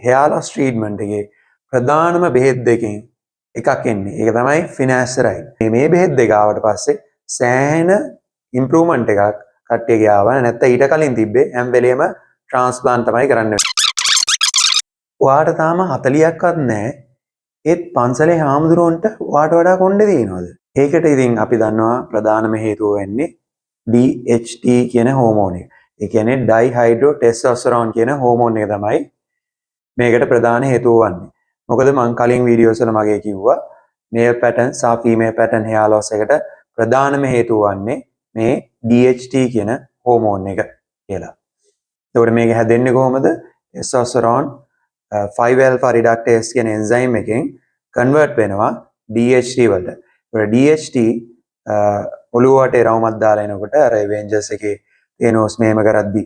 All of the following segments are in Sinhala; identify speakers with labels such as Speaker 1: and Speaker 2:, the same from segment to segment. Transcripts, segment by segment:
Speaker 1: hair loss treatment එකේ ප්‍රධානම බෙහෙත් දෙකෙන් එකක් එන්නේ. ඒක තමයි finasteride. මේ බෙහෙත් දෙක ආවට පස්සේ සෑහෙන improvement එකක් කට්ටියගේ ආවා. නැත්නම් ඊට කලින් තිබ්බේ හැම වෙලේම transplant තමයි කරන්නේ. ඔයාට තාම 40ක්වත් නැහැ. ඒත් පන්සලේ හාමුදුරුවන්ට ඔයාට වඩා කොණ්ඩේ තියෙනවද? ඒකට ඉතින් අපි දන්නවා ප්‍රධානම හේතුව වෙන්නේ DHT කියන හෝමෝන් එක. ඒ කියන්නේ ඩයිහයිඩ්‍රෝටෙස්ටෝස්ටෙරෝන් කියන හෝමෝන් එක තමයි මේකට ප්‍රධාන හේතුව වන්නේ. මොකද මම කලින් වීඩියෝස් වල මගේ කිව්වා මේල් පැටර්න් සහ ෆීමේල් පැටර්න් හෙයාර් ලොස් එකට ප්‍රධානම හේතුව වන්නේ මේ DHT කියන හෝමෝන් එක කියලා. එතකොට මේක හැදෙන්නේ කොහොමද? ටෙස්ටෝස්ටෙරෝන් 5 alpha reductase කියන එන්සයිම් එකෙන් කන්වර්ට් වෙනවා DHT වලට. ඒකට DHT ඔළුවට රවුමක් දාලා එනකොට අර Avengers එකේ තේනෝස් මේම කරද්දි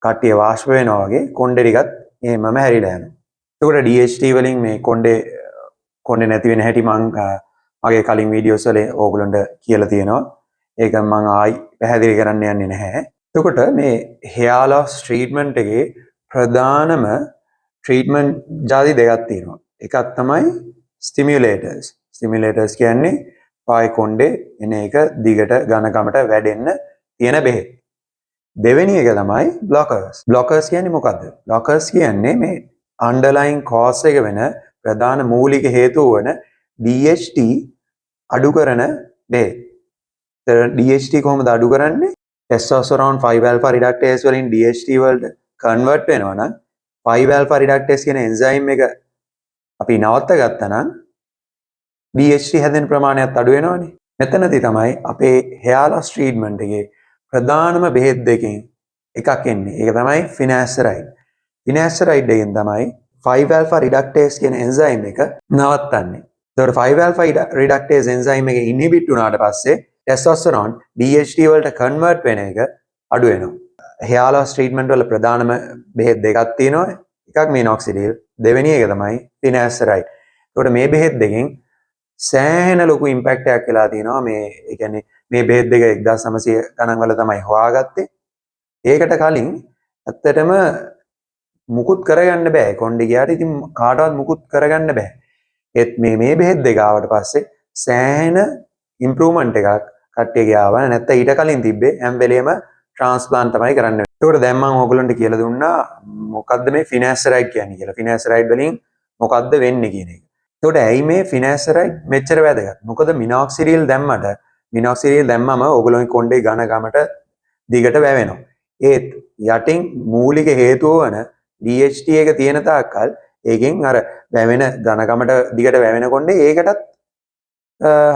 Speaker 1: කට්ටිය වාෂ්ප වෙනවා වගේ කොණ්ඩේ ටිකත් එහෙමම හැරිලා යනවා. ඒකට DHT වලින් මේ කොණ්ඩේ නැති වෙන හැටි මගේ කලින් වීඩියෝස් වල ඕගොල්ලන්ට කියලා තියෙනවා. ඒක මම ආයි පැහැදිලි කරන්න යන්නේ නැහැ. එතකොට මේ hair loss treatment එකේ ප්‍රධානම treatment ජාති දෙකක් තියෙනවා. එකක් තමයි stimulators. Stimulators කියන්නේ පායි කොණ්ඩේ එන එක දිගට ඝනකමට වැඩෙන්න තියෙන බෙහෙත්. දෙවෙනි එක තමයි blockers. Blockers කියන්නේ මොකද්ද? Blockers කියන්නේ මේ underlying cause එක වෙන ප්‍රධාන මූලික හේතුව වන DHT අඩු කරන බෙහෙත්. DHT කොහොමද අඩු කරන්නේ? testosterone 5 alpha reductase වලින් DHT වලට convert වෙනවා නම් 5 alpha reductase කියන එන්සයිම් එක අපි නවත්ත ගත්තා නම් DHT හැදෙන ප්‍රමාණයත් අඩු වෙනවනේ. මෙතනදී තමයි අපේ hair loss treatment එකේ ප්‍රධානම බෙහෙත් දෙකෙන් එකක් එන්නේ. ඒක තමයි finasteride. Finasteride එකෙන් තමයි 5 alpha reductase කියන එන්සයිම් එක නවත්තන්නේ. ඒතකොට 5 alpha reductase එන්සයිම් එක ඉන්හිබිට් වුණාට පස්සේ testosterone DHT වලට convert වෙන එක අඩු වෙනවා. hair loss treatment වල ප්‍රධානම බෙහෙත් දෙකක් තියෙනවා. එකක් minoxidil, දෙවෙනි එක තමයි finasteride. ඒකට මේ බෙහෙත් දෙකෙන් සෑහෙන ලොකු ඉම්පැක්ට් එකක් වෙලා තියෙනවා. ඒ කියන්නේ මේ බෙහෙත් දෙක 1900 ගණන් වල තමයි හොයාගත්තේ. ඒකට කලින් ඇත්තටම මුකුත් කරගන්න බෑ. කොණ්ඩේ ගියාට ඉතින් කාටවත් මුකුත් කරගන්න බෑ. ඒත් මේ බෙහෙත් දෙක ආවට පස්සේ සෑහෙන ඉම්ප්‍රූව්මන්ට් එකක් කට්ටියගේ ආවා. නැත්නම් ඊට කලින් තිබ්බේ හැම වෙලේම ට්‍රාන්ස්ප්ලාන්ට් තමයි කරන්න. ඒකට දැන් මම ඕගොල්ලන්ට කියලා දුන්නා මොකද්ද මේ finasteride කියන්නේ කියලා. finasteride වලින් මොකද්ද වෙන්නේ කියන එක. ඒකට ඇයි මේ finasteride මෙච්චර වැදගත්? මොකද minoxidil දැම්මම ඕගොල්ලෝගේ කොණ්ඩේ ඝනකමට දිගට වැවෙනවා. ඒත් යටින් මූලික හේතුව වන DHT එක තියෙන තාක්කල් ඒකෙන් අර වැවෙන ඝනකමට දිගට වැවෙන කොණ්ඩේ ඒකටත්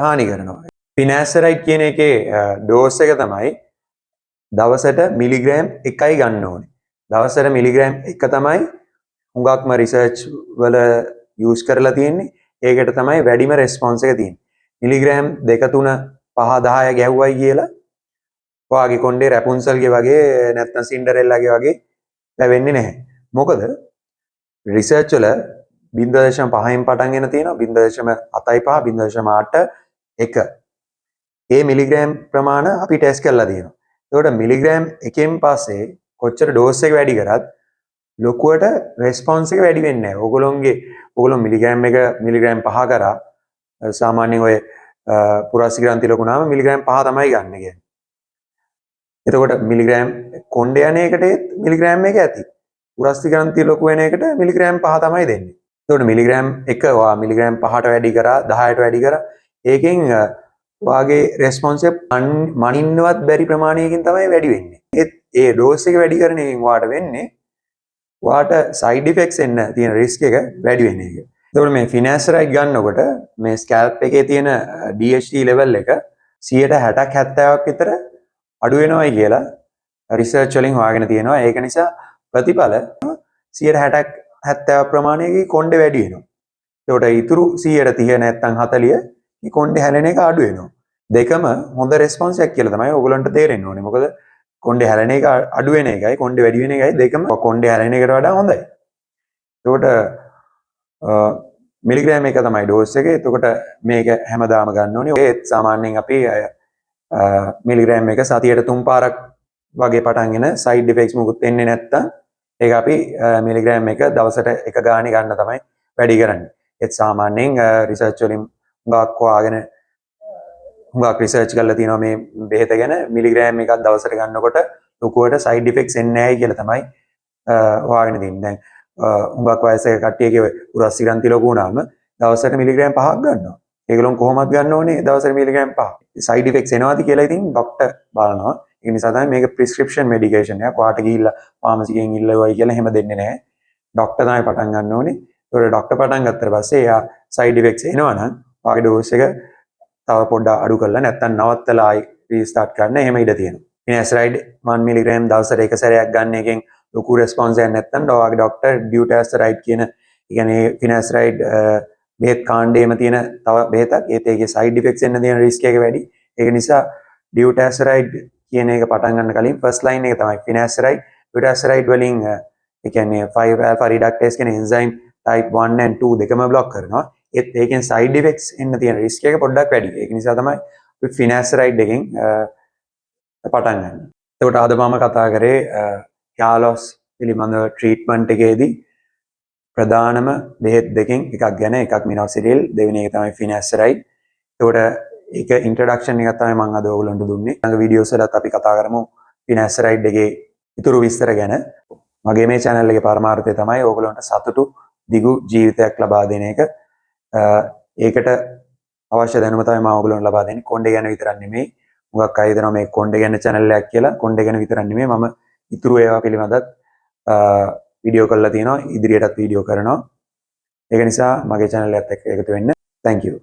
Speaker 1: හානි කරනවා. finasteride කියන එකේ ඩෝස් එක තමයි දවසට මිලිග්‍රෑම් 1යි ගන්න ඕනේ. දවසට මිලිග්‍රෑම් 1 තමයි හුඟක්ම රිසර්ච් වල යූස් කරලා තියෙන්නේ. ඒකට තමයි වැඩිම රෙස්පොන්ස් එක තියෙන්නේ. මිලිග්‍රෑම් 2 3 5 10 ගැහුවයි කියලා ඔයාගේ කොණ්ඩේ රැපුන්සල්ගේ වගේ නැත්නම් සින්ඩරෙල්ලාගේ වගේ වැවෙන්නේ නැහැ. මොකද රිසර්ච් වල 0.5න් පටන් ගෙන තියෙනවා 0.75 0.8 1. ඒ මිලිග්‍රෑම් ප්‍රමාණ අපි ටෙස්ට් කරලා තියෙනවා. ඒකට මිලිග්‍රෑම් 1න් පස්සේ කොච්චර ඩෝස් එක වැඩි කරත් ලොකුවට රෙස්පොන්ස් එක වැඩි වෙන්නේ නැහැ. ඕගොල්ලෝ මිලිග්‍රෑම් 5 කරා සාමාන්‍යයෙන් ඔය පුරාසි ග්‍රන්ථි ලොකුනාම මිලිග්‍රෑම් 5 තමයි ගන්න කියන්නේ. එතකොට මිලිග්‍රෑම් කොණ්ඩේ යන එකට මිලිග්‍රෑම් 1 ඇති. පුරාසි ග්‍රන්ථි ලොකු වෙන එකට මිලිග්‍රෑම් 5 තමයි දෙන්නේ. එතකොට මිලිග්‍රෑම් 1 ඔයා මිලිග්‍රෑම් 5ට වැඩි කරා 10ට වැඩි කරා ඒකෙන් ඔයාගේ රෙස්පොන්ස් එක මනින්නවත් බැරි ප්‍රමාණයකින් තමයි වැඩි වෙන්නේ. ඒ ඩෝස් එක වැඩි කරන එකෙන් ඔයාට වෙන්නේ ඔයාට සයිඩ් ඉෆෙක්ට්ස් එන්න තියෙන රිස්ක් එක වැඩි වෙන එක. එතකොට මේ finasteride ගන්නකොට මේ ස්කැල්ප් එකේ තියෙන DHT level එක 60ක් 70ක් විතර අඩු වෙනවයි කියලා රිසර්ච් වලින් හොයාගෙන තියෙනවා. ඒක නිසා ප්‍රතිඵල 60ක් 70ක් ප්‍රමාණයක කොණ්ඩේ වැඩි වෙනවා. එතකොට ඊතුරු 130 නැත්නම් 40 මේ කොණ්ඩේ හැලෙන එක අඩු වෙනවා. දෙකම හොඳ රෙස්පොන්ස් එකක් කියලා තමයි ඕගොල්ලන්ට තේරෙන්න ඕනේ. මොකද කොණ්ඩේ හැලෙන එක අඩු වෙන එකයි කොණ්ඩේ වැඩි වෙන එකයි දෙකම කොණ්ඩේ හැලෙන එකට වඩා හොඳයි. එතකොට මිලිග්‍රෑම් 1 තමයි ඩෝස් එක. එතකොට මේක හැමදාම ගන්න ඕනේ. ඒත් සාමාන්‍යයෙන් අපි මිලිග්‍රෑම් 1 සතියට 3 පාරක් වගේ පටන්ගෙන සයිඩ් ඉෆෙක්ට්ස් මොකුත් එන්නේ නැත්තම් ඒක අපි මිලිග්‍රෑම් එක දවසට එක ගාණේ ගන්න තමයි වැඩි කරන්නේ. ඒත් සාමාන්‍යයෙන් රිසර්ච් වලින් හුඟක් හොයාගෙන හුඟක් රිසර්ච් කරලා තියෙනවා මේ බෙහෙත ගැන මිලිග්‍රෑම් එකක් දවසට ගන්නකොට ලොකුවට සයිඩ් ඉෆෙක්ට්ස් එන්නේ නැහැ කියලා තමයි හොයාගෙන තියෙන්නේ. දැන් හුඟක් වයසක කට්ටියගේ උරස් සිරන්ති ලොකු වුණාම දවසට මිලිග්‍රෑම් 5ක් ගන්නවා. ඒගොල්ලෝ කොහොමද ගන්න ඕනේ දවසට මිලිග්‍රෑම් 5. සයිඩ් ඉෆෙක්ට්ස් එනවාද කියලා ඉතින් ડોක්ටර් බලනවා. ඒ නිසා තමයි මේක ප්‍රිස්ක්‍රිප්ෂන් මෙඩිකේෂන් එකක්. ඔයාට ගිහිල්ලා ෆාමසි එකෙන් ඉල්ලුවයි කියලා එහෙම දෙන්නේ නැහැ. ડોක්ටර් තමයි පටන් ගන්න ඕනේ. ඒකට ડોක්ටර් පටන් ගත්තට පස්සේ එයා සයිඩ් ඉෆෙක්ට්ස් එනවනම් ඔයාගේ ඩෝස් එක තව පොඩ්ඩක් අඩු කරලා නැත්තම් නවත්තලා ආයි රීස්ටාර්ට් කරන්න එහෙම ඉඩ තියෙනවා. ෆිනාස්ටරයිඩ් 1 මිලිග්‍රෑම් දවසට එක සැරයක් ගන්න එකෙන් ලොකු රෙස්පොන්ස් එකක් නැත්තම් ඔයාගේ ડોක්ටර් ඩියුටැස්ටරයිඩ් කියන කියන්නේ ෆිනාස්ටරයිඩ් බෙහෙත් කාණ්ඩයේම තියෙන තව බෙහෙතක්. ඒකේ සයිඩ් ඉෆෙක්ට්ස් එන්න තියෙන රිස්ක් එක වැඩි. ඒක නිසා ඩියුටැස්ටරයිඩ් කියන එක පටන් ගන්න කලින් ෆස්ට් ලයින් එක තමයි ෆිනාස්ටරයිඩ්. ඩියුටැස්ටරයිඩ් වලින් ඒ කියන්නේ 5 alpha reductase කියන එන්සයිම් type 1 and 2 දෙකම බ්ලොක් කරනවා. ඒකෙන් සයිඩ් ඉෆෙක්ට්ස් එන්න තියෙන රිස්ක් එක පොඩ්ඩක් වැඩි. ඒක නිසා තමයි අපි ෆිනාස්ටරයිඩ් එකෙන් පටන් ගන්න. එතකොට අද මම කතා කරේ යාලොස් පිළිබඳව ට්‍රීට්මන්ට් එකේදී ප්‍රධානම බෙහෙත් දෙකෙන් එකක් ගැන. එකක් මිනොක්සිඩිල්, දෙවෙනි එක තමයි ෆිනාස්ටරයිඩ්. එතකොට ඒක ඉන්ට්‍රොඩක්ෂන් එකක් තමයි මම අද ඔයගොල්ලන්ට දුන්නේ. ඊළඟ වීඩියෝස් වලත් අපි කතා කරමු ෆිනාස්ටරයිඩ් එකේ ඉතුරු විස්තර ගැන. මගේ මේ channel එකේ පරමාර්ථය තමයි ඔයගොල්ලන්ට සතුටු දිගු ජීවිතයක් ලබා දෙන එක. ඒකට අවශ්‍ය දැනුම තමයි මම ඔයගොල්ලන්ට ලබා දෙන්නේ. කොණ්ඩේ ගැන විතරක් නෙමෙයි. මුගක් අය හිතනවා මේ කොණ්ඩේ ගැන channel එකක් කියලා. කොණ්ඩේ ගැන විතරක් නෙමෙයි මම ඉතුරු ඒවා පිළිබඳත් වීඩියෝ කරලා තියෙනවා. ඉදිරියටත් වීඩියෝ කරනවා. ඒක නිසා මගේ channel එකත් එක්ක එකතු වෙන්න. Thank you.